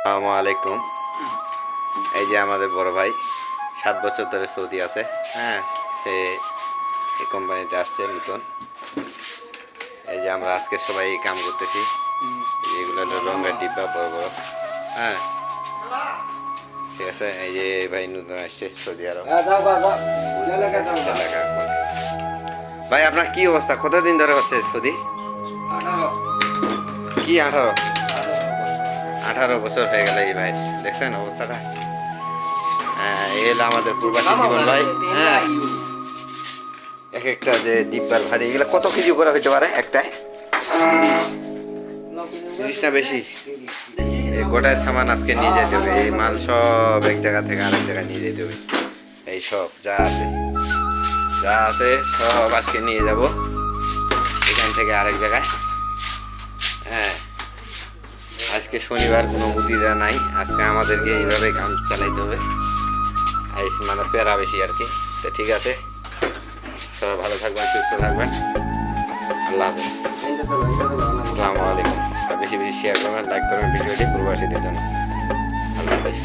আসসালামু আলাইকুম। এই যে আমাদের বড় ভাই 7 বছর ধরে সৌদি আছে। হ্যাঁ, সে এই কোম্পানিতে আসছে নতুন। এই যে আমরা আজকে সবাই কাম করতেছি। এগুলো হলো রঙের ডিব্বা বড় বড়। হ্যাঁ, ঠিক আছে। এই যে ভাই নতুন আসছে সৌদি আরব। ভাই আপনার কি অবস্থা? কতদিন ধরে হচ্ছে সৌদি? কি 18 বছর হয়ে গেল এই ভাই। দেখছেন অবস্থাটা? হ্যাঁ, এই হলো আমাদের প্রবাসী জীবন ভাই। হ্যাঁ, এক একটা যে ডিব্বার ভারী এগুলো কত কেজি করে হইতে পারে একটায়? 30 না বেশি? এই গোটায় সামান আজকে নিয়ে যেতে হবে। এই মাল সব এক জায়গা থেকে আরেক জায়গায় নিয়ে যেতে হবে। এই সব যা আছে সব আজকে নিয়ে যাব এখান থেকে আরেক জায়গায়। হ্যাঁ, আজকে শনিবার, কোনো মুদিরা নাই। আজকে আমাদেরকে এইভাবে কাম চালাইতে হবে। মানে প্যারা বেশি আর কি। তো ঠিক আছে, সবাই ভালো থাকবেন, সুস্থ থাকবেন। আল্লাহ হাফিজ। আসসালামু আলাইকুম। আর বেশি বেশি শেয়ার করবেন, লাইক করবেন ভিডিওটি প্রবাসীদের জন্য। আল্লাহ হাফিজ।